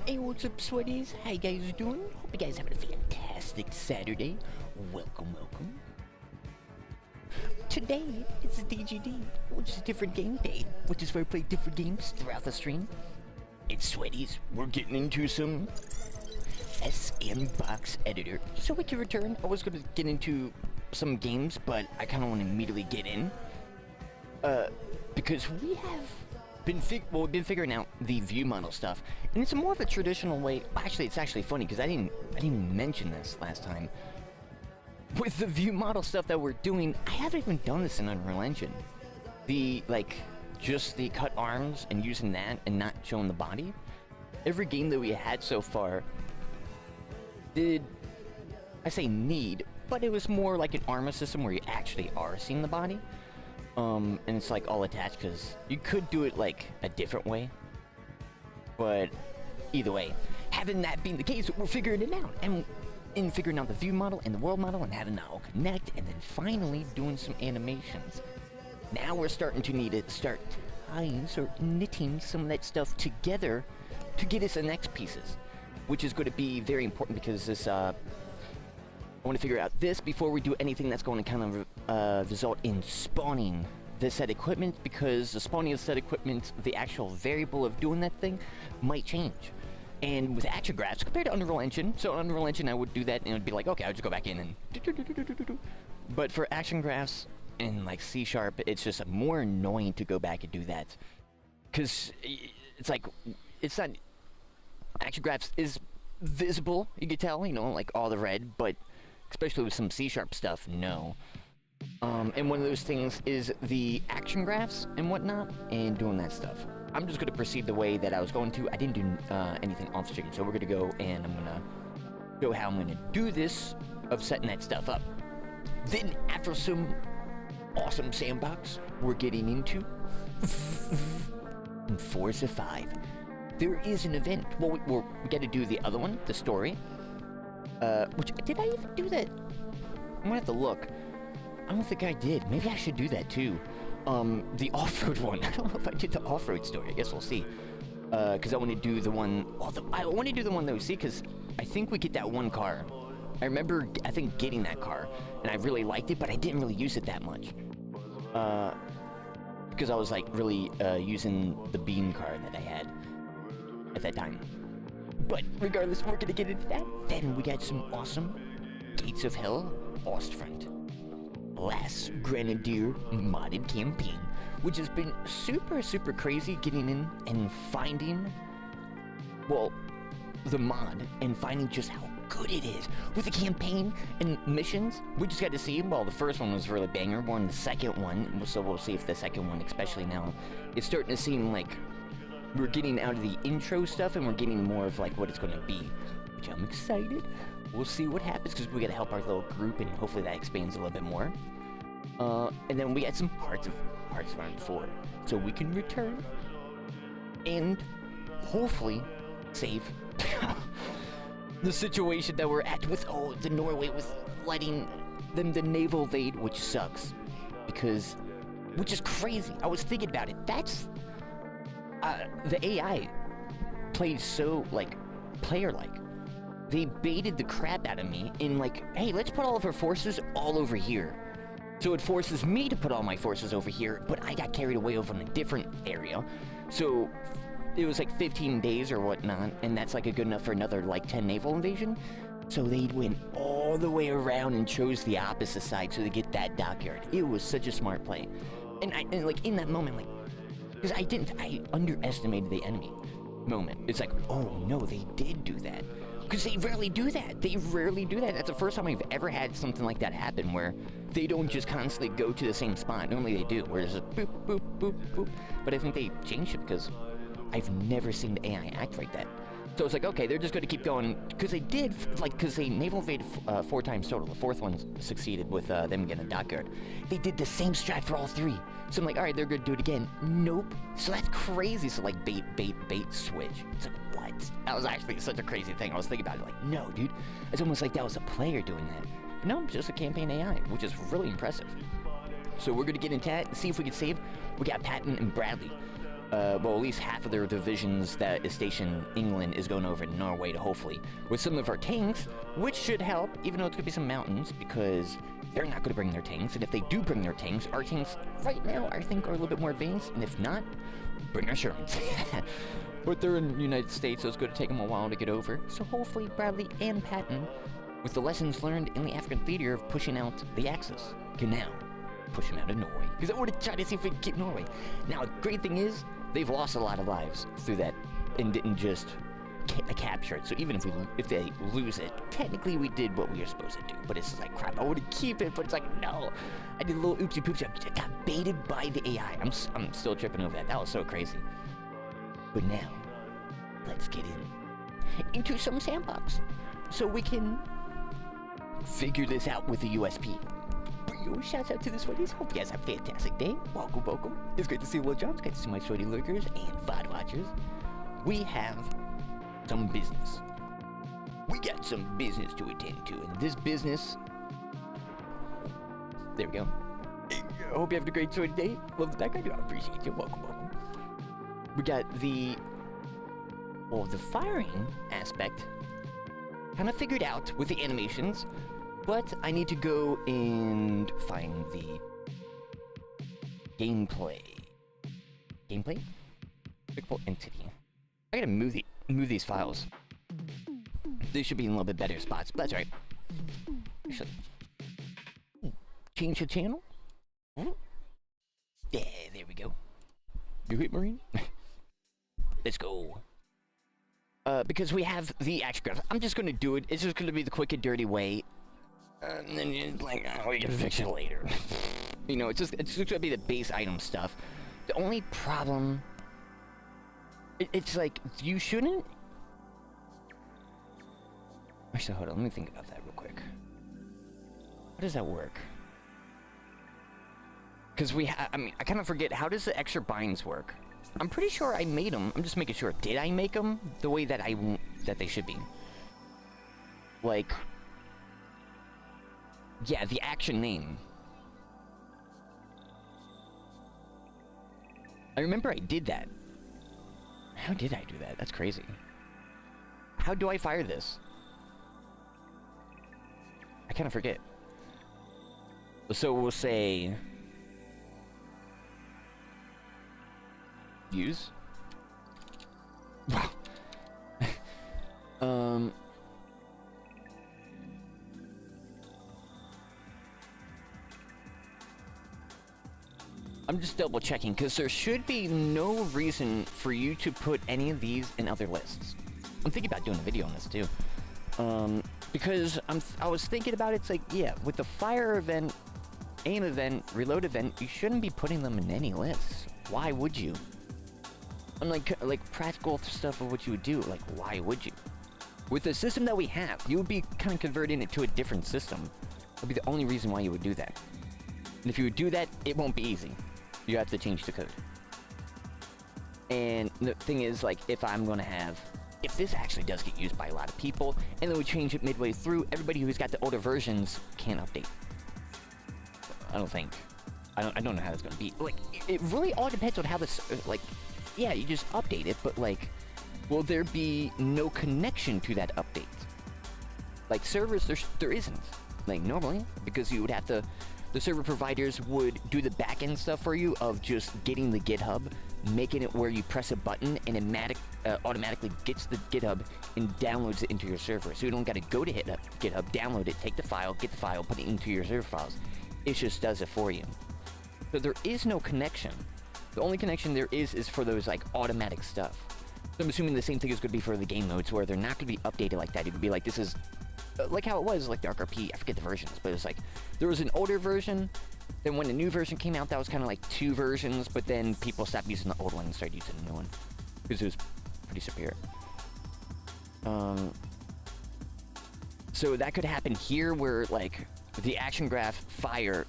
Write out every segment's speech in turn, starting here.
Hey, what's up, sweaties? How you guys doing? Hope you guys having a fantastic Saturday. Welcome. Today, it's a DGD, which is a different game day, which is where I play different games throughout the stream. It's sweaties. We're getting into some S&Box editor. So we can return. I was going to get into some games, but I kind of want to immediately get in. Because we have been figuring out the view model stuff, and it's more of a traditional way. Actually, it's actually funny because I didn't mention this last time. With the view model stuff that we're doing, I haven't even done this in Unreal Engine. Just the cut arms and using that and not showing the body. Every game that we had so far did, I say need, but it was more like an armor system where you actually are seeing the body. And it's like all attached, because you could do it like a different way, but either way, having that being the case, we're figuring it out, and in figuring out the view model and the world model and having that all connect, and then finally doing some animations. Now we're starting to need to start tying or knitting some of that stuff together to get us the next pieces, which is going to be very important because this I want to figure out this before we do anything that's going to kind of result in spawning this set equipment, because the spawning of set equipment, the actual variable of doing that thing, might change. And with action graphs, compared to Unreal Engine, so Unreal Engine I would do that and it would be like, okay, I would just go back in and but for action graphs in like C#, it's just more annoying to go back and do that. Because it's like, it's not, action graphs is visible, you can tell, you know, like all the red, but especially with some C# stuff, no. And one of those things is the action graphs and whatnot, and doing that stuff. I'm just going to proceed the way that I was going to. I didn't do anything off stream, so we're going to go and I'm going to show how I'm going to do this, of setting that stuff up. Then, after some awesome sandbox, we're getting into Forza 5. There is an event. Well, we got to do the other one, the story. Which, did I even do that? I'm gonna have to look. I don't think I did. Maybe I should do that too. The off-road one. I don't know if I did the off-road story. I guess we'll see. Because I want to do the one... Well, I want to do the one that we see, because I think we get that one car. I remember, I think, getting that car, and I really liked it, but I didn't really use it that much. Because I was, like, really using the beam car that I had at that time. But regardless, we're gonna get into that. Then we got some awesome Gates of Hell Ostfront Last Grenadier modded campaign, which has been super crazy getting in and finding, well, the mod and finding just how good it is with the campaign and missions. We just got to see. Well, the first one was really banger. More than the second one, so we'll see if the second one, especially now, it's starting to seem like we're getting out of the intro stuff and we're getting more of like what it's going to be, which I'm excited. We'll see what happens, because we got to help our little group, and hopefully that expands a little bit more. And then we got some Hearts of Iron 4, so we can return and hopefully save the situation that we're at with the Norway, with letting them the naval evade, which sucks, which is crazy. I was thinking about it. That's the AI played so, like, player-like. They baited the crap out of me in, like, hey, let's put all of our forces all over here. So it forces me to put all my forces over here, but I got carried away over in a different area. So it was like 15 days or whatnot, and that's like a good enough for another, like, 10 naval invasion. So they went all the way around and chose the opposite side so they get that dockyard. It was such a smart play. And like, in that moment, like, because I underestimated the enemy moment. It's like, oh no, they did do that. Because they rarely do that. That's the first time I've ever had something like that happen, where they don't just constantly go to the same spot. Normally they do, where it's just boop, boop, boop, boop. But I think they changed it because I've never seen the AI act like that. So it's like, okay, they're just going to keep going, because they did, like, because they naval invaded 4 times total. The 4th one succeeded with them getting a dockyard. They did the same strat for all 3. So I'm like, all right, they're going to do it again. Nope. So that's crazy. So, like, bait, switch. It's like, what? That was actually such a crazy thing. I was thinking about it, like, no, dude. It's almost like that was a player doing that. But no, just a campaign AI, which is really impressive. So we're going to get into that and see if we can save. We got Patton and Bradley. well, at least half of their divisions that is stationed in England is going over to Norway to hopefully with some of our tanks, which should help, even though it's going to be some mountains, because they're not going to bring their tanks, and if they do bring their tanks, our tanks right now, I think, are a little bit more advanced, and if not, bring our Shermans. But they're in the United States, so it's going to take them a while to get over, so hopefully Bradley and Patton, with the lessons learned in the African theater of pushing out the Axis, can now push them out of Norway, because I want to try to see if we can keep Norway. Now, the great thing is, they've lost a lot of lives through that and didn't just capture it. So even if they lose it, technically we did what we were supposed to do. But it's like, crap, I want to keep it, but it's like, no. I did a little oopsie poopsie. I got baited by the AI. I'm still tripping over that. That was so crazy. But now, let's get into some sandbox so we can figure this out with the USP. Shouts out to the Sweaties. Hope you guys have a fantastic day. Welcome, welcome. It's great to see Will Jobs. Great to see my Sweaty Lurkers and VOD Watchers. We have some business. We got some business to attend to. And this business... There we go. I hope you have a great Sweaty day. Love the background. I appreciate you. Welcome, welcome. We got the... Well, the firing aspect kind of figured out with the animations. But I need to go and find the gameplay. Gameplay? Clickable entity. I gotta move these files. They should be in a little bit better spots, but that's right. Actually, change the channel. Yeah, there we go. You hit Marine? Let's go. Because we have the action graph. I'm just gonna do it. It's just gonna be the quick and dirty way. And then you're like, oh, we can fix it later. You know, it's just gonna be the base item stuff. The only problem... It's like, you shouldn't... Actually, hold on, let me think about that real quick. How does that work? Because I mean, I kind of forget, how does the extra binds work? I'm pretty sure I made them. I'm just making sure. Did I make them the way that that they should be? Like... Yeah, the action name. I remember I did that. How did I do that? That's crazy. How do I fire this? I kind of forget. So we'll say... Use? Wow. I'm just double checking because there should be no reason for you to put any of these in other lists. I'm thinking about doing a video on this too. Because I was thinking about it, it's like, yeah, with the fire event, aim event, reload event, you shouldn't be putting them in any lists. Why would you? Unlike like practical stuff of what you would do, like why would you? With the system that we have, you would be kind of converting it to a different system. That would be the only reason why you would do that. And if you would do that, it won't be easy. You have to change the code. And the thing is, like, if this actually does get used by a lot of people, and then we change it midway through, everybody who's got the older versions can't update. I don't think. I don't know how it's gonna be. Like, it really all depends on how this, like, yeah, you just update it, but, like, will there be no connection to that update? Like, servers, there isn't. Like, normally, because you would have to... The server providers would do the back-end stuff for you of just getting the GitHub, making it where you press a button and it automatically gets the GitHub and downloads it into your server. So you don't got to go to GitHub, download it, take the file, get the file, put it into your server files. It just does it for you. So there is no connection. The only connection there is for those like automatic stuff. So I'm assuming the same thing is going to be for the game modes where they're not going to be updated like that. It would be like, this is... like how it was, like the RRP, I forget the versions, but it was like, there was an older version, then when the new version came out, that was kind of like 2 versions, but then people stopped using the old one and started using the new one, because it was pretty superior. So that could happen here, where, like, the action graph fire,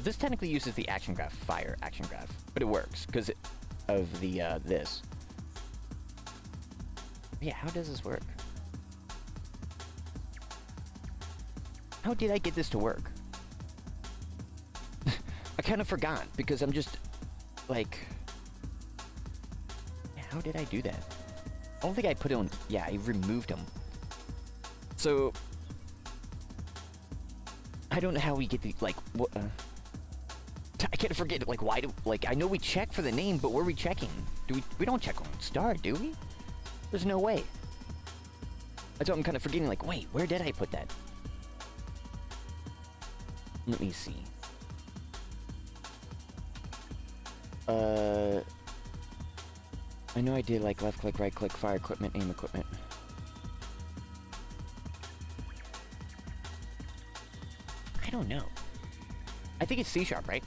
this technically uses the action graph fire action graph, but it works, because of the, this. Yeah, how does this work? How did I get this to work? I kind of forgot, because I'm just, like... how did I do that? I don't think I put it on. Yeah, I removed them. So I don't know how we get the like. What? I can't forget. Like, why do like? I know we check for the name, but where are we checking? Do we don't check on star, do we? There's no way. That's what I'm kind of forgetting. Like, wait, where did I put that? Let me see. I know I did like left click, right click, fire equipment, aim equipment. I don't know. I think it's C#, right?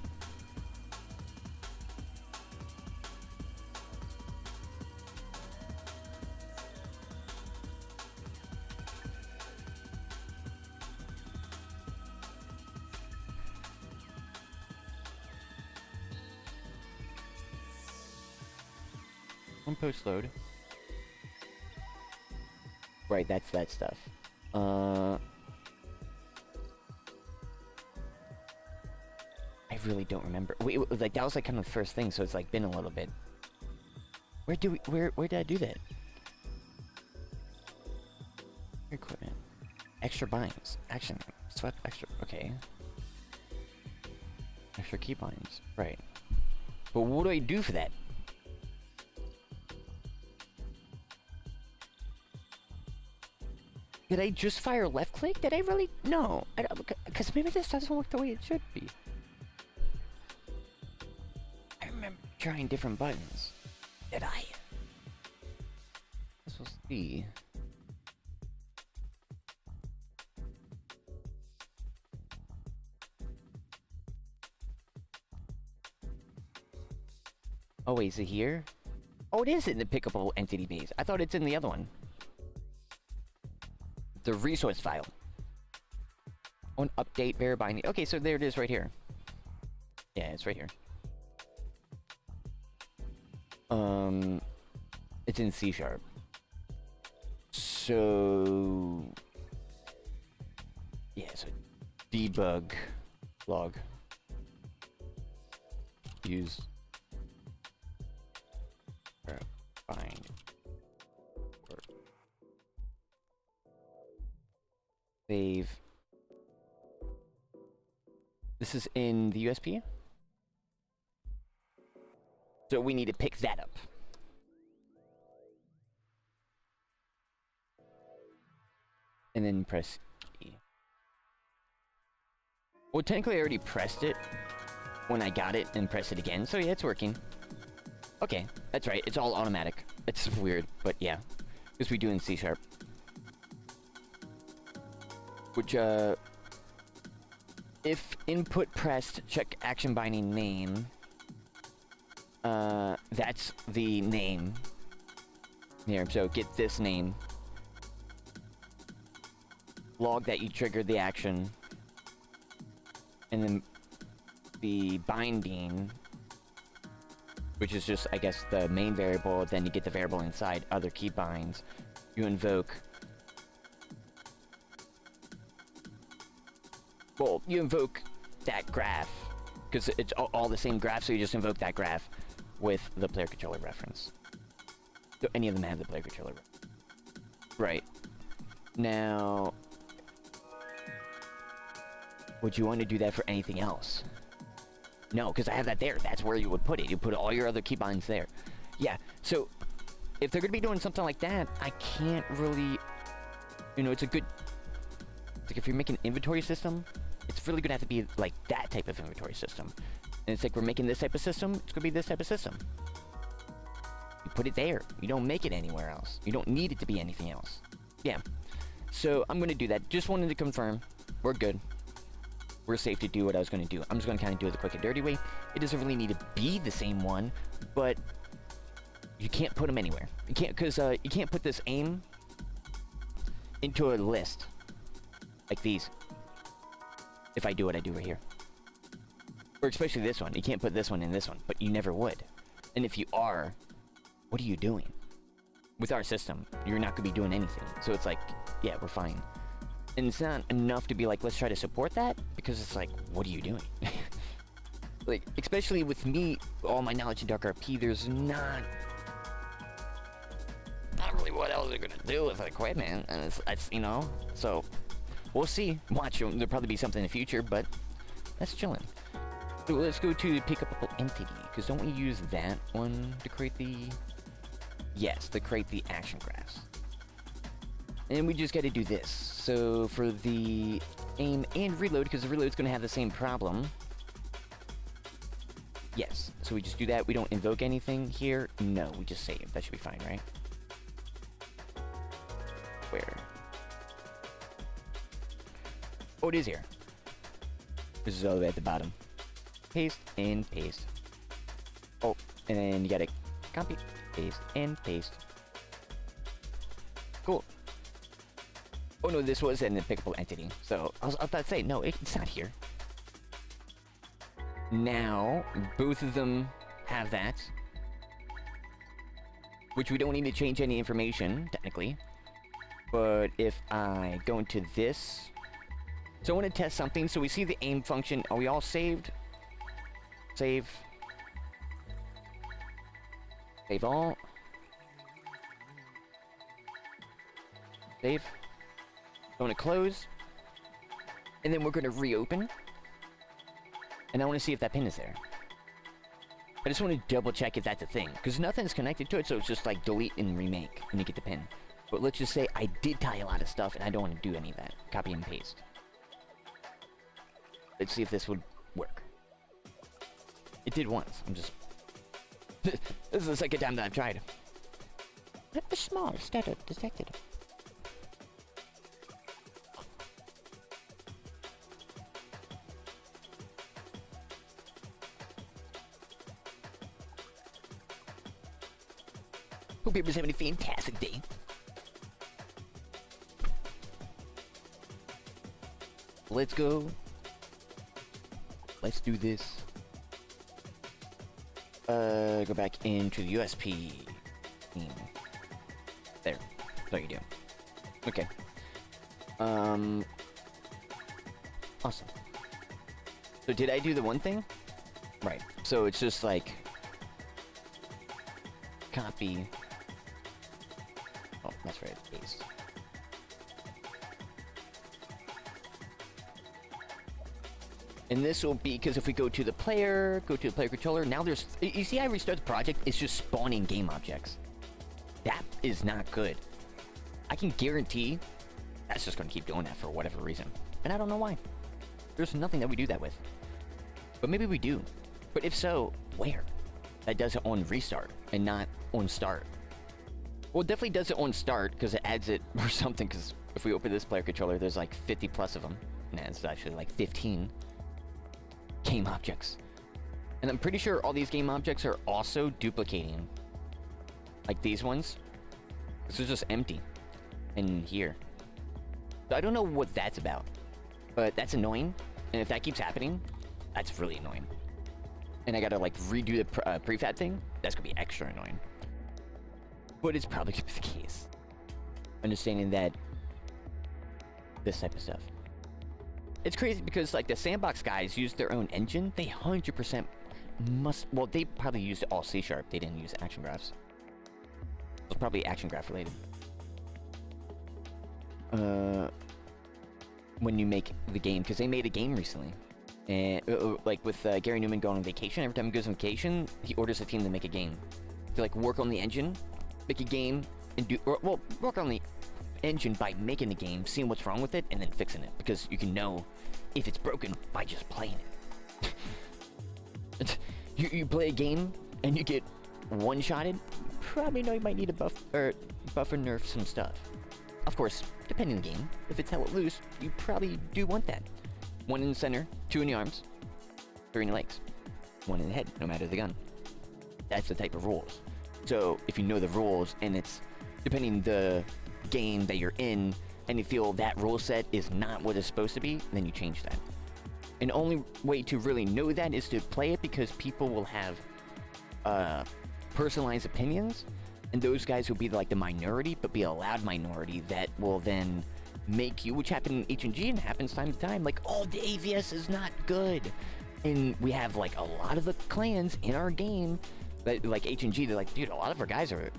One post load. Right, that's that stuff. I really don't remember. Wait, like that was like kind of the first thing, so it's like been a little bit. Where did I do that? Equipment. Extra binds. Action. Swept extra. Okay. Extra key binds. Right. But what do I do for that? Did I just fire left click? Did I really? No. I don't, because maybe this doesn't work the way it should be. I remember trying different buttons. Did I? This was C. Oh wait, is it here? Oh, it is in the pickable entity base. I thought it's in the other one. The resource file. On update, verify. Okay, so there it is right here. Yeah, it's right here. It's in C#. So yeah, so debug log use find. Save. This is in the USP. So we need to pick that up. And then press E. Well, technically I already pressed it when I got it and pressed it again. So yeah, it's working. Okay, that's right. It's all automatic. It's weird, but yeah. Because we do in C#. Which, if input pressed, check action binding name. That's the name. Here, so get this name. Log that you triggered the action. And then the binding, which is just, I guess, the main variable. Then you get the variable inside, other key binds. You invoke. Well, you invoke that graph, because it's all the same graph, so you just invoke that graph with the player controller reference. So any of them have the player controller reference. Right. Now, would you want to do that for anything else? No, because I have that there. That's where you would put it. You put all your other keybinds there. Yeah, so if they're going to be doing something like that, I can't really, you know, it's like if you're making an inventory system, it's really going to have to be like that type of inventory system. And it's like, we're making this type of system, it's going to be this type of system. You put it there. You don't make it anywhere else. You don't need it to be anything else. Yeah. So I'm going to do that. Just wanted to confirm. We're good. We're safe to do what I was going to do. I'm just going to kind of do it the quick and dirty way. It doesn't really need to be the same one, but you can't put them anywhere. You can't, because you can't put this aim into a list like these. If I do what I do right here. Or especially this one. You can't put this one in this one, but you never would. And if you are, what are you doing? With our system, you're not going to be doing anything. So it's like, yeah, we're fine. And it's not enough to be like, let's try to support that, because it's like, what are you doing? Like, especially with me, all my knowledge in Dark RP, there's not what else they're gonna do with equipment, and it's you know, so we'll see. Watch, there'll probably be something in the future, but that's chilling. So let's go to pick up a entity, because don't we use that one to create the... Yes, to create the action graphs. And we just got to do this. So for the aim and reload, because the reload's going to have the same problem. Yes, so we just do that. We don't invoke anything here. No, we just save. That should be fine, right? Where? Oh, it is here. This is all the way at the bottom. Paste and paste. Oh, and then you gotta copy, paste, and paste. Cool. Oh no, this was an pickable entity. So I was about to say, no, it's not here. Now, both of them have that. Which we don't need to change any information, technically. But if I go into this... So I want to test something. So we see the aim function. Are we all saved? Save. Save all. Save. I want to close. And then we're going to reopen. And I want to see if that pin is there. I just want to double check if that's a thing. Because nothing's connected to it, so it's just like delete and remake. And you get the pin. But let's just say I did tie a lot of stuff and I don't want to do any of that. Copy and paste. Let's see if this would work. It did once. I'm just... This is the second time that I've tried. A small stutter detected. Hope everyone's having a fantastic day. Let's go. Let's do this. Go back into the USP. There. That's all you do. Okay. Awesome. So did I do the one thing? Right. So it's just like... Copy. Oh, that's right. Paste. And this will be, because if we go to the player controller, now there's, you see I restart the project, it's just spawning game objects. That is not good. I can guarantee that's just going to keep doing that for whatever reason. And I don't know why. There's nothing that we do that with. But maybe we do. But if so, where? That does it on restart and not on start. Well, it definitely does it on start because it adds it or something, because if we open this player controller, there's like 50 plus of them. And it's actually like 15. Game objects. And I'm pretty sure all these game objects are also duplicating. Like these ones. This is just empty. In here. So I don't know what that's about. But that's annoying. And if that keeps happening, that's really annoying. And I gotta like redo the prefab thing. That's gonna be extra annoying. But it's probably gonna be the case. Understanding that this type of stuff. It's crazy because, like, the S&Box guys use their own engine. They 100% must... Well, they probably used all C#. They didn't use action graphs. It was probably action graph related. When you make the game. Because they made a game recently. And, like, with Gary Newman going on vacation. Every time he goes on vacation, he orders a team to make a game. To, like, work on the engine, make a game, and do... Well, work on the engine by making the game, seeing what's wrong with it, and then fixing it, because you can know if it's broken by just playing it. you play a game and you get one-shotted, probably know you might need to buffer nerf some stuff. Of course, depending on the game, if it's hella loose, you probably do want that. 1 in the center, 2 in the arms, 3 in the legs, 1 in the head, no matter the gun. That's the type of rules. So if you know the rules and it's depending the game that you're in and you feel that rule set is not what it's supposed to be, then you change that. And the only way to really know that is to play it, because people will have personalized opinions, and those guys will be like the minority, but be a loud minority that will then make you, which happened in HG and happens time to time, like, oh, the AVS is not good. And we have like a lot of the clans in our game that, like HG, they're like, dude, a lot of our guys are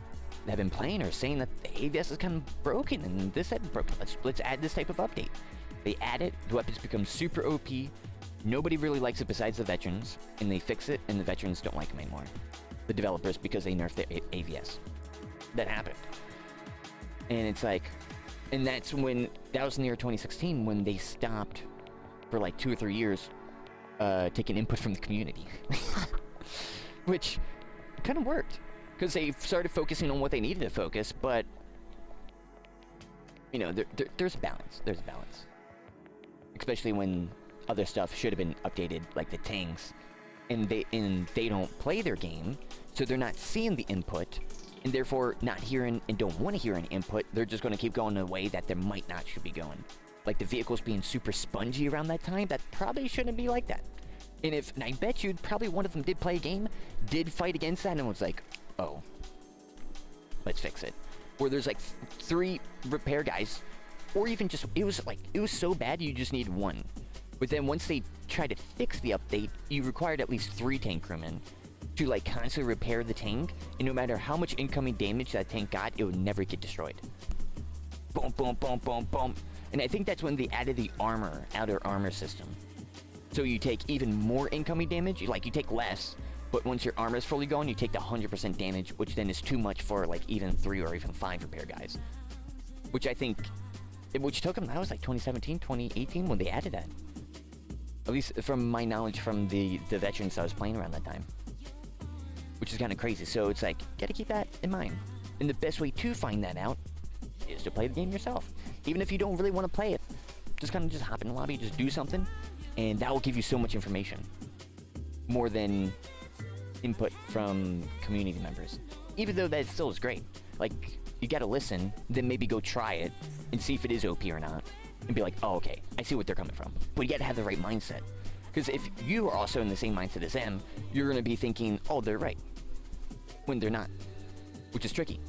have been playing are saying that the AVS is kind of broken and this type of broken. Let's add this type of update. They add it, the weapons become super OP. Nobody really likes it besides the veterans, and they fix it, and the veterans don't like them anymore. The developers, because they nerfed their AVS. That happened. And it's like, and that was near 2016 when they stopped for like 2 or 3 years taking input from the community. Which kind of worked, because they started focusing on what they needed to focus, but, you know, there's a balance. There's a balance. Especially when other stuff should have been updated, like the tanks, and they don't play their game, so they're not seeing the input, and therefore not hearing and don't want to hear any input. They're just going to keep going in a way that they might not should be going. Like the vehicles being super spongy around that time, that probably shouldn't be like that. And I bet you probably one of them did play a game, did fight against that, and was like, oh, let's fix it. Or there's like 3 repair guys, or even just, it was so bad you just need 1. But then once they tried to fix the update, you required at least 3 tank crewmen to like constantly repair the tank, and no matter how much incoming damage that tank got, it would never get destroyed. Boom, boom, boom, boom, boom. And I think that's when they added the outer armor system. So you take even more incoming damage, you take less, but once your armor is fully gone, you take the 100% damage, which then is too much for like even 3 or even 5 repair guys. Which I think, which took them, that was like 2017, 2018 when they added that. At least from my knowledge from the veterans I was playing around that time. Which is kind of crazy, so it's like, gotta keep that in mind. And the best way to find that out is to play the game yourself. Even if you don't really want to play it, just kind of just hop in the lobby, just do something, and that will give you so much information. More than input from community members. Even though that still is great. Like, you gotta listen, then maybe go try it, and see if it is OP or not. And be like, oh, okay, I see what they're coming from. But you gotta have the right mindset. Because if you are also in the same mindset as them, you're gonna be thinking, oh, they're right. When they're not. Which is tricky.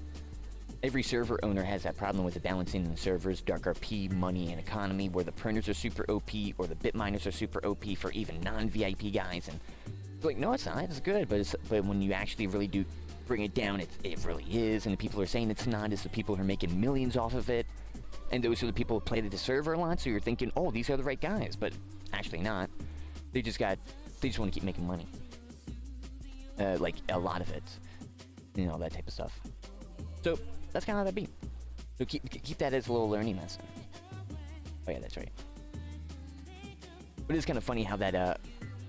Every server owner has that problem with the balancing in the servers, dark RP, money, and economy, where the printers are super OP, or the bit miners are super OP for even non-VIP guys, and it's like, no, it's not, it's good, but when you actually really do bring it down, it really is, and the people who are saying it's not is the people who are making millions off of it, and those are the people who play the server a lot, so you're thinking, oh, these are the right guys, but actually not. They just want to keep making money. Like, a lot of it. You know, that type of stuff. So, that's kind of how that be. So keep that as a little learning lesson. Oh yeah, that's right. But it's kind of funny how that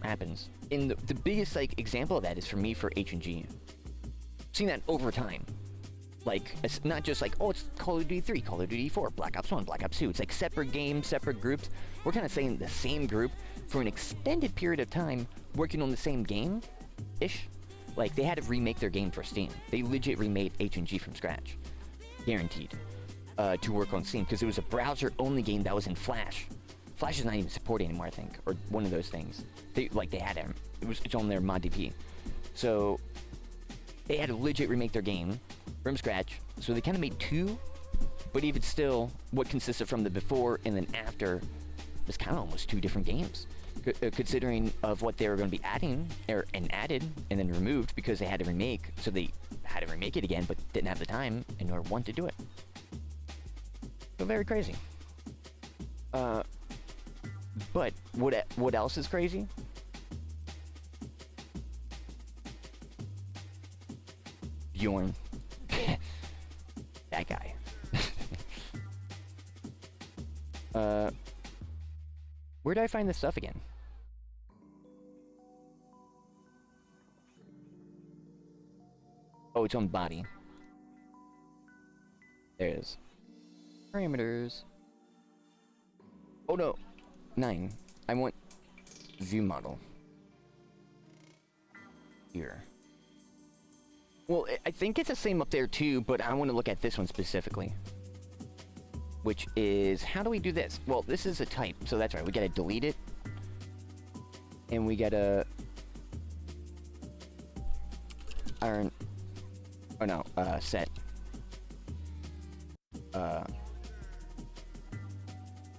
happens. And the biggest like example of that is for me for H&G. Seen that over time. Like, it's not just like, oh, it's Call of Duty 3, Call of Duty 4, Black Ops 1, Black Ops 2. It's like separate games, separate groups. We're kind of saying the same group for an extended period of time working on the same game-ish. Like, they had to remake their game for Steam. They legit remade H&G from scratch. Guaranteed. To work on Steam, because it was a browser-only game that was in Flash. Flash is not even supported anymore, I think, or one of those things. They had it. It's on their mod DP. So, they had to legit remake their game from scratch. So they kind of made 2, but even still, what consisted from the before and then after was kind of almost 2 different games. Considering of what they were going to be adding, and added, and then removed because they had to remake. So they had to remake it again, but didn't have the time and nor want to do it. So very crazy. But what else is crazy? Bjorn. That guy. Where do I find this stuff again? Oh, it's on body. There it is. Parameters. Oh no. 9. I want view model. Here. Well, I think it's the same up there too, but I want to look at this one specifically. Which is, how do we do this? Well, this is a type, so that's right. We gotta delete it. And we gotta... iron... Oh no, set.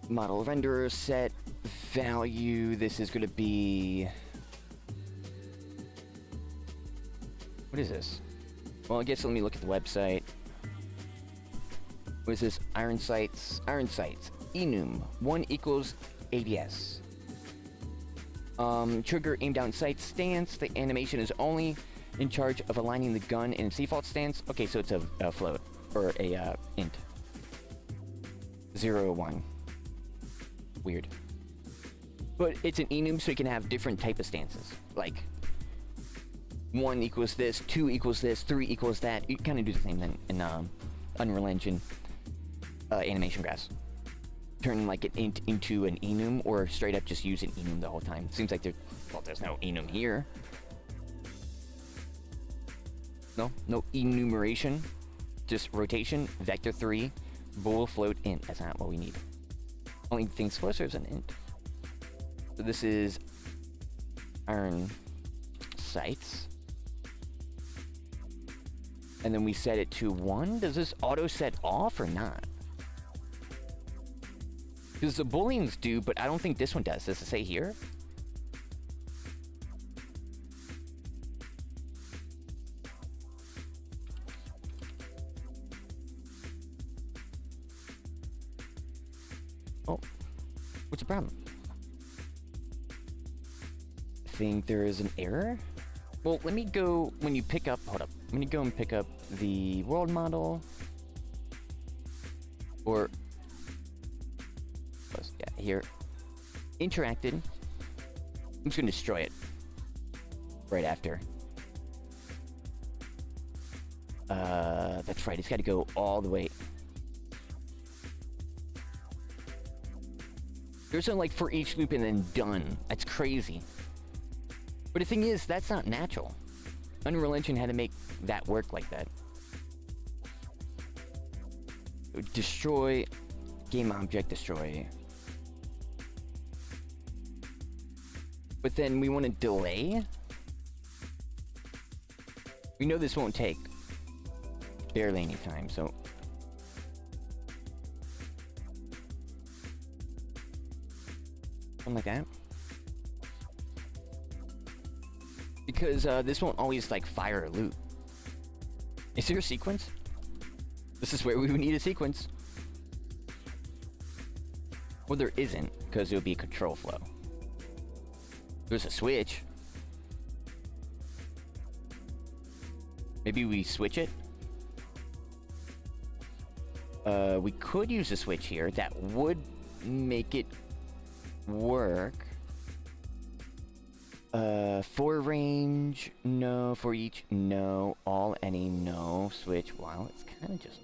Model renderer, set, value, this is gonna be... What is this? Well, I guess let me look at the website. What is this? Iron sights. Iron sights. Enum. 1 equals ADS. Trigger aim down sight stance. The animation is only in charge of aligning the gun in its default stance. Okay, so it's a float. Or a int. 0, 1. Weird. But it's an enum, so you can have different type of stances. Like 1 equals this, 2 equals this, 3 equals that. You kind of do the same thing in Unreal Engine animation graphs. Turn like an int into an enum, or straight up just use an enum the whole time. Seems like there's no enum here. No enumeration, just rotation, vector 3, bool, float, int. That's not what we need. Only thing's closer is an int. So this is iron sights. And then we set it to 1. Does this auto set off or not? Because the booleans do, but I don't think this one does. Does it say here? Oh, what's the problem? I think there is an error. Well, let me go, when you pick up, hold up. Let me go and pick up the world model. Or, yeah, here. Interacted. I'm just gonna destroy it. Right after. That's right, it's gotta go all the way. There's no like for each loop and then done. That's crazy. But the thing is, that's not natural. Unreal Engine had to make that work like that. Destroy, game object destroy. But then we want to delay. We know this won't take barely any time, so. Something like that. Because this won't always like fire a loop. Is there a sequence? This is where we would need a sequence. Well, there isn't, because it would be a control flow. There's a switch. Maybe we switch it? We could use a switch here. That would make it work. For range, no. For each, no. All, any, no. Switch, wow, it's kind of just...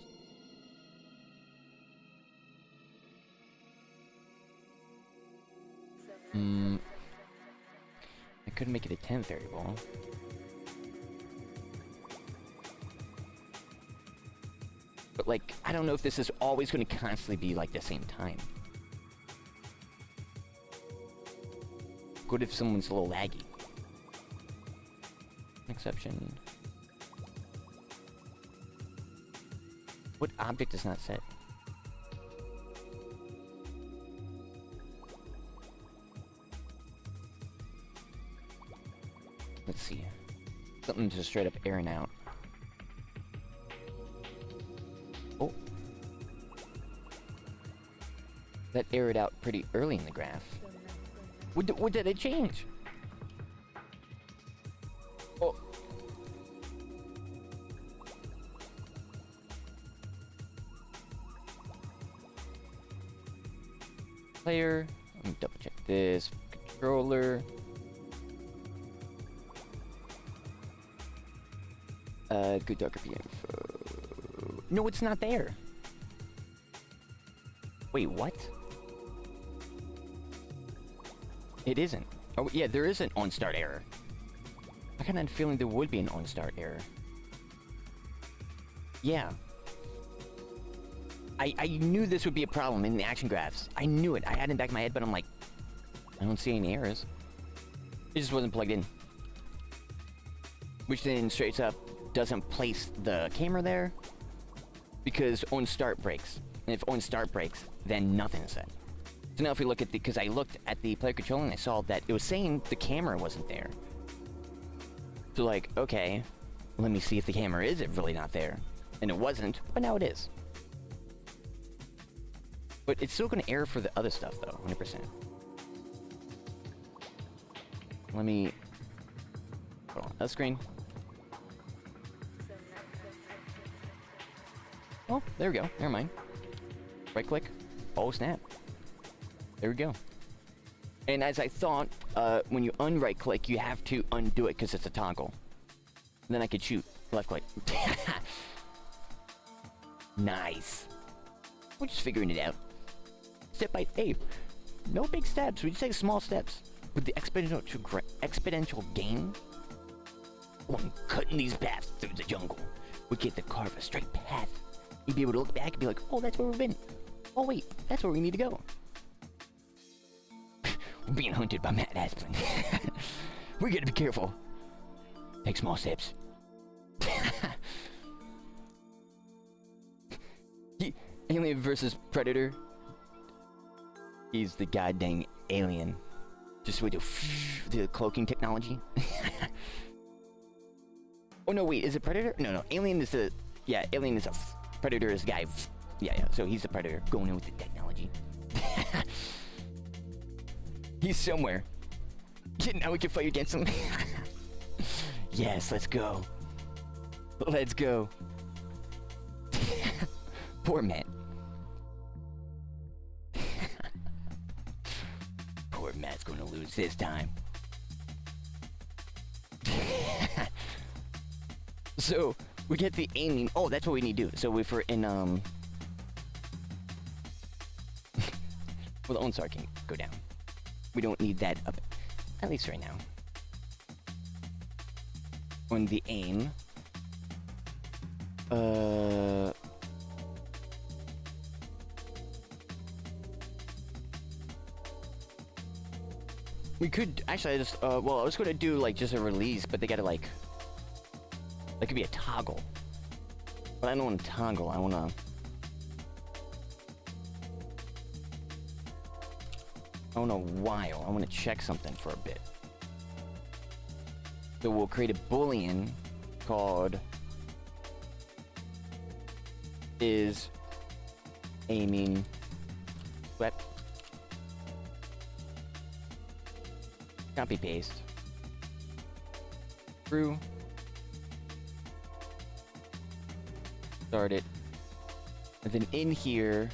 I could make it a 10th variable. But like, I don't know if this is always going to constantly be like the same time. What if someone's a little laggy? Exception. What object is not set? Let's see. Something just straight up airing out. Oh. That aired out pretty early in the graph. What did it change? Oh. Player. Let me double check this. Controller. Good geography info. No, it's not there. Wait, what? It isn't. Oh, yeah, there is an on-start error. I kind of had a feeling there would be an on-start error. Yeah. I knew this would be a problem in the action graphs. I knew it. I had it in the back of my head, but I'm like, I don't see any errors. It just wasn't plugged in. Which then straight up doesn't place the camera there because on-start breaks. And if on-start breaks, then nothing is set. So now if we look at the, because I looked at the player control and I saw that it was saying the camera wasn't there. So like, okay, let me see if the camera is really not there. And it wasn't, but now it is. But it's still gonna error for the other stuff though, 100%. Let me... Hold on, other screen. Oh, there we go, never mind. Right click. Oh snap. There we go. And as I thought, when you un-right click, you have to undo it because it's a toggle. And then I could shoot. Left click. Nice. We're just figuring it out. Step by step. No big steps. We just take small steps. With the exponential gain, on cutting these paths through the jungle, we get to carve a straight path. You'd be able to look back and be like, oh, that's where we've been. Oh, wait, that's where we need to go. We're being hunted by Matt Asplin. We gotta be careful. Take small steps. Alien versus Predator. He's the goddamn alien. Just with the cloaking technology. Oh no, wait, is it Predator? No, Alien is a... Yeah, Alien is a... Predator is a guy... Yeah, so he's the Predator going in with the technology. He's somewhere. Now we can fight against him. Yes, let's go. Let's go. Poor Matt. Poor Matt's gonna lose this time. So, we get the aiming. Oh, that's what we need to do. So if we're in, well, the OnStar can go down. We don't need that up, at least right now. On the aim, we could, actually, I just, well, I was gonna do, like, just a release, but they gotta, like, that could be a toggle. But I don't want to toggle, I wanna... I want a while, I wanna check something for a bit. So we'll create a boolean called is aiming swept. Copy paste. True. Start it. And then in here,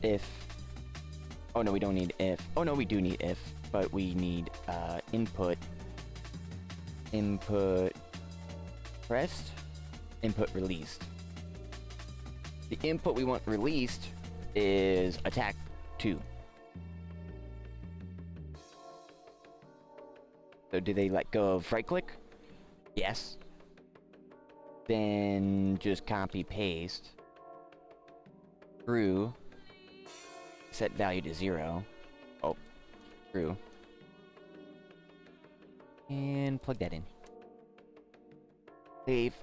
if... Oh no, we don't need if. Oh no, we do need if. But we need input pressed, input released. The input we want released is attack 2. So do they let go of right click? Yes. Then just copy paste. True. Set value to 0. Oh. True. And plug that in. Save.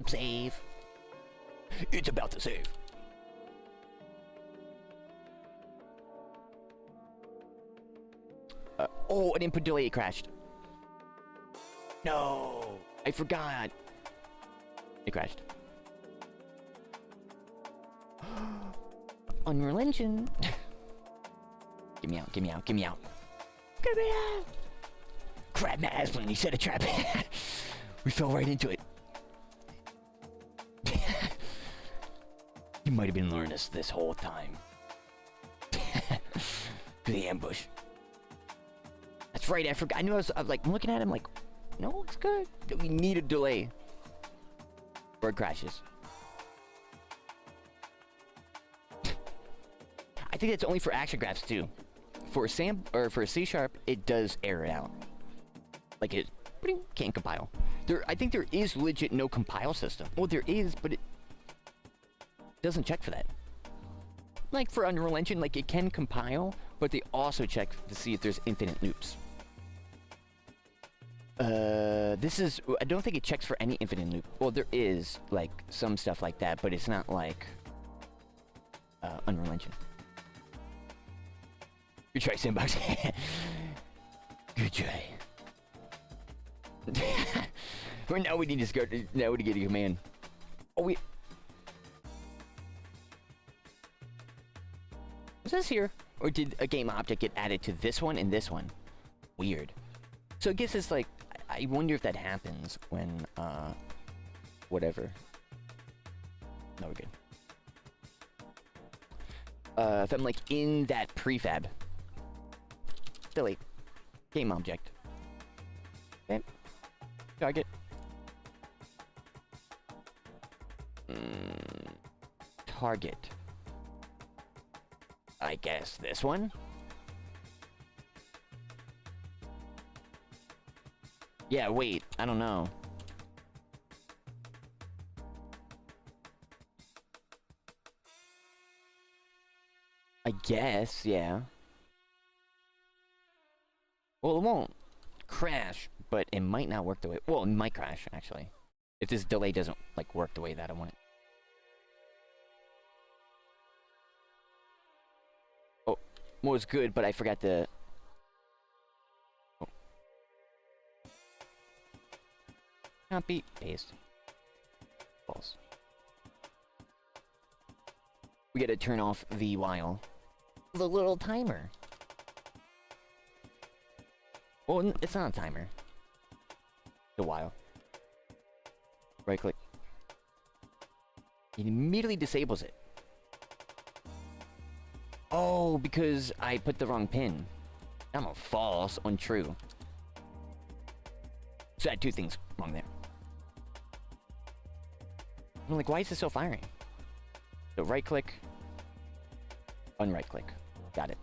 Save. It's about to save. Oh, an input delay crashed. No, I forgot. It crashed. Unreal Engine. Get me out, get me out, get me out. Get me out! Crap my ass when he set a trap. We fell right into it. You might have been luring us this whole time. To the ambush. That's right, I forgot. I knew I was like looking at him like, no, it's good. We need a delay. Or it crashes. I think that's only for action graphs too. For for C#, it does error out. Like it can't compile. I think there is legit no compile system. Well, there is, but it doesn't check for that. Like for Unreal Engine, like it can compile, but they also check to see if there's infinite loops. This is, I don't think it checks for any infinite loop. Well, there is like some stuff like that, but it's not like Unreal Engine. Good try, S&Box. Good try. Well, now we need to start. Now we get a command. Oh, Was this here? Or did a game object get added to this one and this one? Weird. So I guess it's like, I wonder if that happens when, whatever. No, we're good. If I'm like in that prefab. Delete. Game object. Okay. Target. Target. I guess this one? Yeah, wait, I don't know. I guess, yeah. Well, it won't crash, but it might not work the way... Well, it might crash, actually. If this delay doesn't, like, work the way that I want it. Oh, was good, but I forgot to... Oh. Copy, paste. False. We gotta turn off the while. The little timer. Well, it's not a timer. The while. Right click. It immediately disables it. Oh, because I put the wrong pin. I'm a false, untrue. So I had two things wrong there. I'm like, why is this still firing? So right click, unright click. Got it.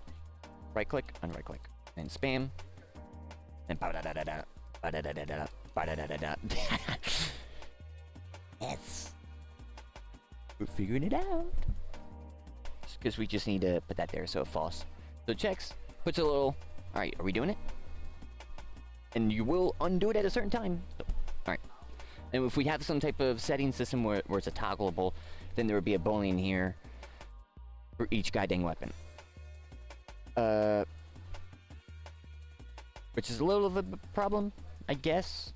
Right click, unright click. And spam. And ba-da-da-da-da. Ba-da-da-da-da. Ba-da-da-da-da. Yes. We're figuring it out. Because we just need to put that there, so false. So it checks, puts a little... Alright, are we doing it? And you will undo it at a certain time. So, alright. And if we have some type of setting system where it's a toggleable, then there would be a boolean here for each goddamn weapon. Which is a little of a problem, I guess.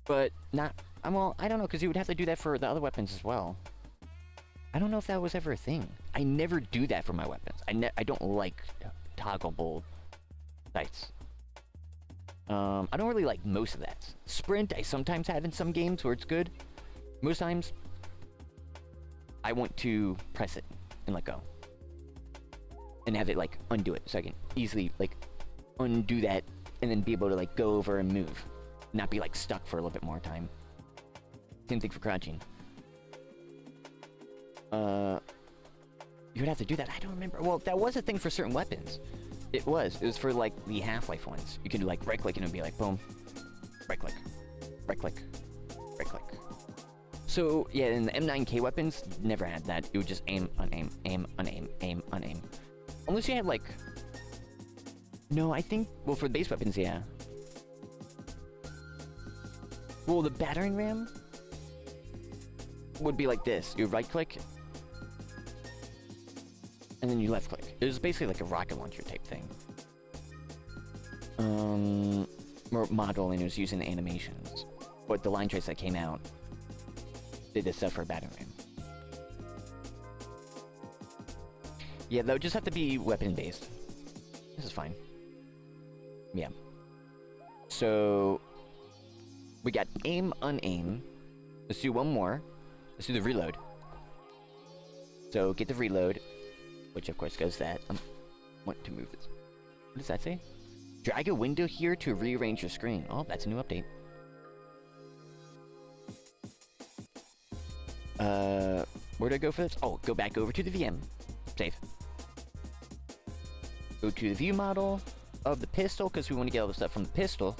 But not... well, I don't know, because you would have to do that for the other weapons as well. I don't know if that was ever a thing. I never do that for my weapons. I don't like toggleable sights. I don't really like most of that. Sprint, I sometimes have in some games where it's good. Most times, I want to press it and let go. And have it, like, undo it. So I can easily, like, undo that and then be able to, like, go over and move. Not be, like, stuck for a little bit more time. Same thing for crouching. You would have to do that. I don't remember. Well, that was a thing for certain weapons. It was. It was for, like, the Half-Life ones. You could do, like, right-click and it would be like, boom. Right-click. Right-click. Right-click. So, yeah, in the M9K weapons, never had that. It would just aim, unaim, aim, unaim, aim, unaim. Unless you had, like... No, I think... Well, for the base weapons, yeah. Well, the battering ram would be like this. You right-click, and then you left-click. It was basically like a rocket launcher type thing. More model, and it was using animations. But the line trace that came out did this stuff for a battering ram. Yeah, that would just have to be weapon-based. This is fine. Yeah. So... we got aim, unaim. Let's do one more. Let's do the reload. So get the reload, which of course goes that. I want to move this. What does that say? Drag a window here to rearrange your screen. Oh, that's a new update. Where do I go for this? Oh, go back over to the VM. Save. Go to the view model of the pistol, because we want to get all the stuff from the pistol.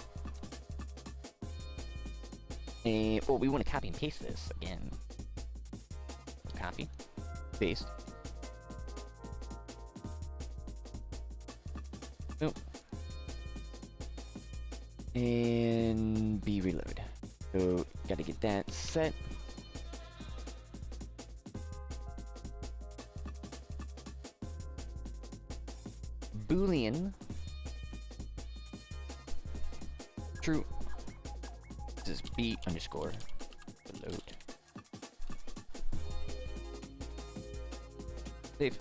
And, oh, we want to copy and paste this again. Copy. Paste. Oh. And B reload. So, gotta get that set. Boolean. True. This is B underscore reload. Save.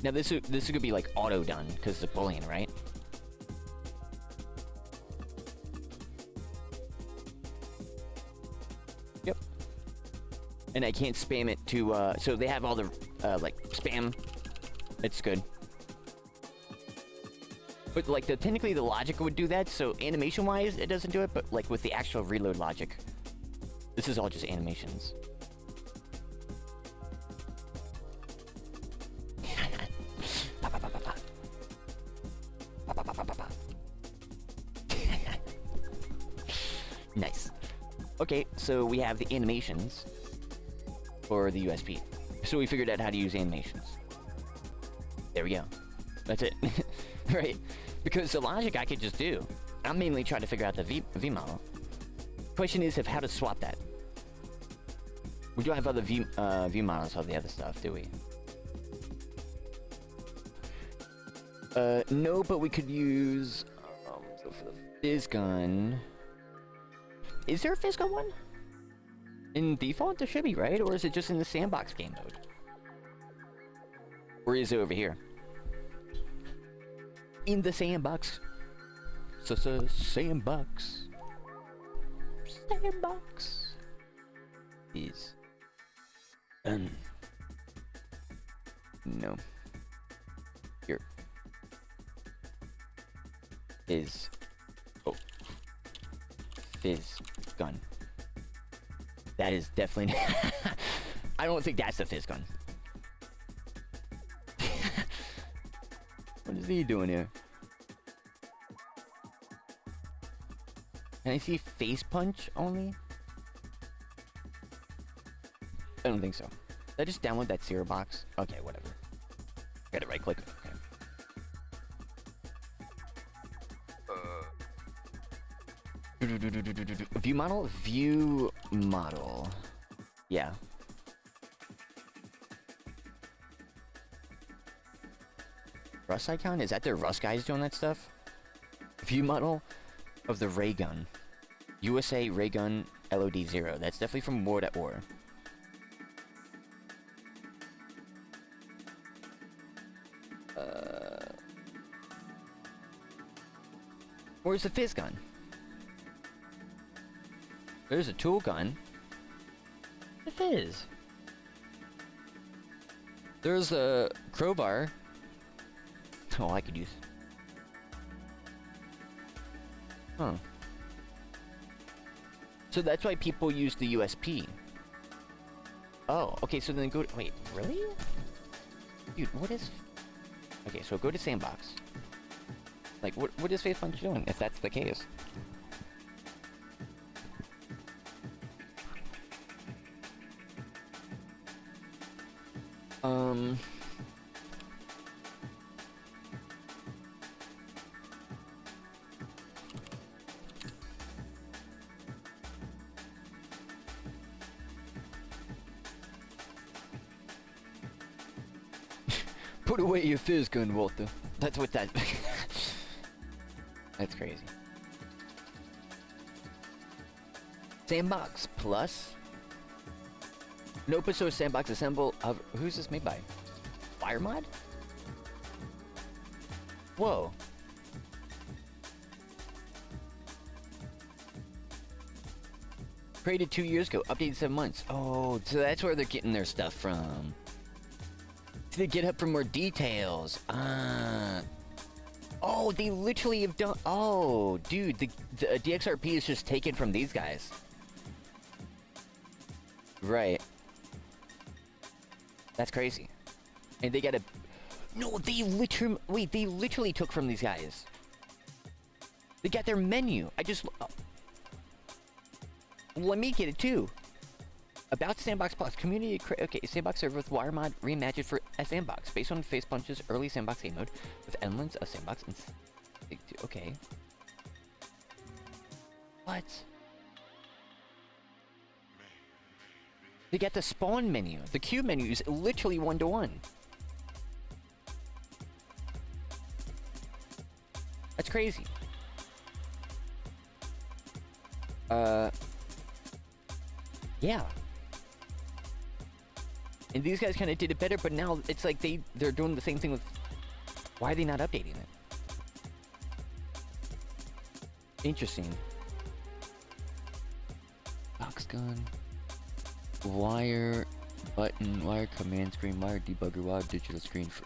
Now this is gonna be like auto done because it's a Boolean, right? Yep. And I can't spam it to so they have all the like spam. It's good. But like technically the logic would do that, so animation wise it doesn't do it, but like with the actual reload logic, this is all just animations. Nice. Okay, so we have the animations for the USP. So we figured out how to use animations. There we go. That's it. Right? Because the logic I could just do. I'm mainly trying to figure out the V model. Question is how to swap that. We don't have other V models of the other stuff, do we? No, but we could use so for the fizz gun. Is there a fizz gun one? In default, there should be, right? Or is it just in the sandbox game mode? Or is it over here? In the sandbox. Sandbox. Sandbox. Is. No. Here. Is. Oh. Fizz gun. That is definitely... I don't think that's the fizz gun. What is he doing here? Can I see face punch only? I don't think so. Did I just download that Zero box? Okay, whatever. Gotta right click. Okay. View model? View model. Yeah. Rust icon? Is that the Rust guys doing that stuff? View model of the ray gun. USA ray gun LOD 0. That's definitely from War at War. Where's the fizz gun? There's a tool gun. The fizz. There's a crowbar. Oh, I could use. Huh. So that's why people use the USP. Oh, okay, so then go to... Wait, really? Dude, what is... Okay, so go to sandbox. Like, what is face punch doing, if that's the case? Put away your fizz gun, Walter. That's what that... That's crazy. Sandbox Plus? No Open Sandbox Assemble of... Who's this made by? FireMod? Whoa. Created 2 years ago, updated 7 months. Oh, so that's where they're getting their stuff from. To the GitHub for more details. Oh, they literally have done... Oh, dude, the DXRP is just taken from these guys. Right. That's crazy. And they gotta... No, they literally... Wait, they literally took from these guys. They got their menu. I just... Oh. Let me get it too. About Sandbox Plus. Community... Okay, Sandbox server with wire mod reimagined for a Sandbox. Based on Face Punch's early Sandbox game mode. With elements of Sandbox and... Okay. What? They got the spawn menu. The queue menu is literally 1-to-1. That's crazy. Yeah. And these guys kind of did it better, but now it's like they're doing the same thing with... Why are they not updating it? Interesting. Box gun. Wire button, wire command screen, wire debugger, wire digital screen for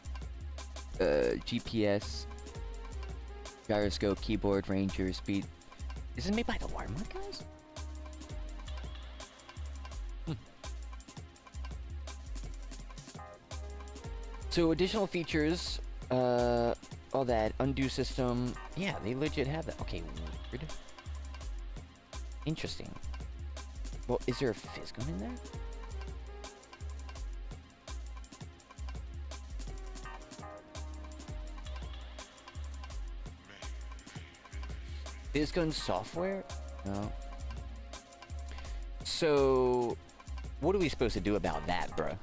GPS, gyroscope, keyboard, ranger, speed. Is it made by the Wiremark guys? So additional features, all that, undo system. Yeah, they legit have that. Okay, weird. Interesting. Well, is there a fizz gun in there? Fizz gun software? No. So, what are we supposed to do about that, bruh?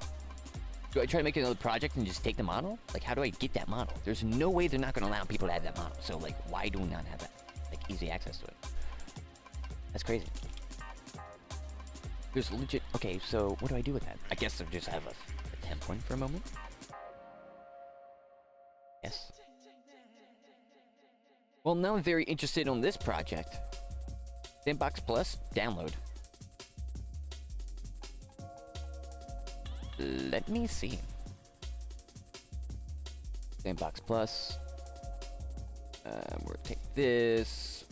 Do I try to make another project and just take the model? Like, how do I get that model? There's no way they're not going to allow people to have that model. So, like, why do we not have that? Like, easy access to it. That's crazy. There's legit... Okay, so what do I do with that? I guess I'll just have a 10 point for a moment. Yes. Well, now I'm very interested on this project. S&Box Plus, download. Let me see. S&Box Plus. We'll take this.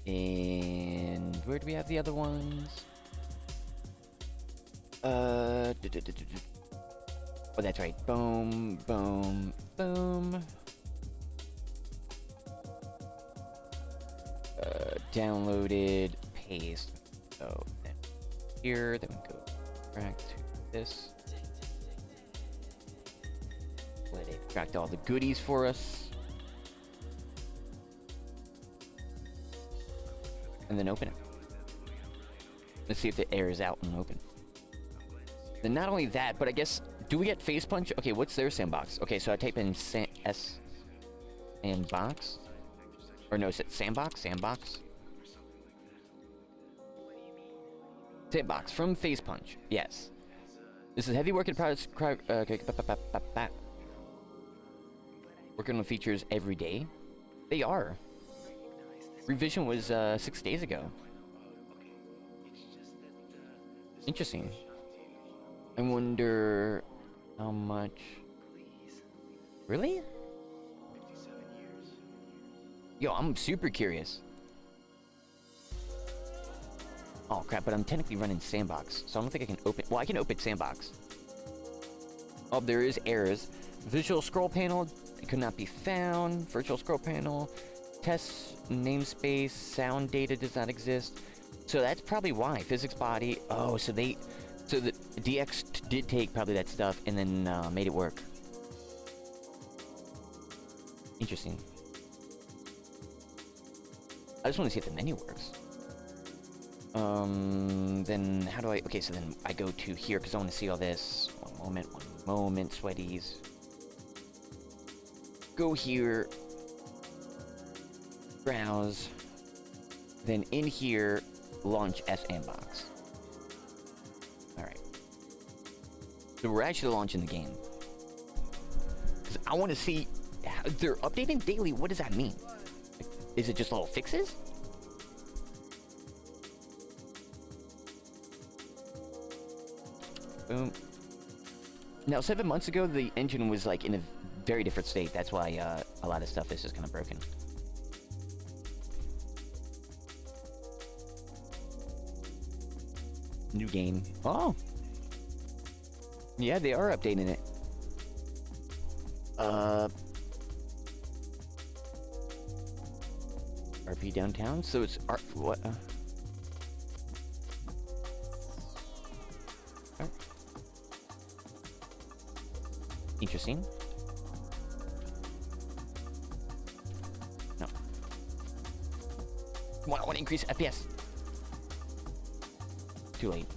And where do we have the other ones? Oh, that's right. Boom, boom, boom. Downloaded, paste. So then here, then we go back to this. Let it extract all the goodies for us. And then open it. Let's see if it airs out and open. Then not only that, but I guess, do we get Face Punch? Okay, what's their S&Box? Okay, so I type in S&Box. Or no, is it S&Box? S&Box? S&Box from Face Punch. Yes. This is heavy work in progress. Working on features every day. They are. Revision was 6 days ago. Interesting. I wonder how much. Really? Yo, I'm super curious. Oh crap, but I'm technically running S&Box, so I don't think I can open... Well, I can open S&Box. Oh, there is errors. Visual scroll panel, it could not be found. Virtual scroll panel. Test namespace, sound data does not exist. So that's probably why. Physics body. Oh, so the DX did take probably that stuff and then made it work. Interesting. I just want to see if the menu works. Then how do I... Okay, so then I go to here because I want to see all this. One moment, sweaties. Go here. Browse. Then in here, launch S&Box. Alright. So we're actually launching the game. Because I want to see... They're updating daily. What does that mean? Is it just little fixes? Boom. Now, 7 months ago, the engine was like in a very different state. That's why a lot of stuff is just kind of broken. New game. Oh! Yeah, they are updating it. RP downtown? So it's what? Oh. Interesting. No. Come on, I want to increase FPS. Too late.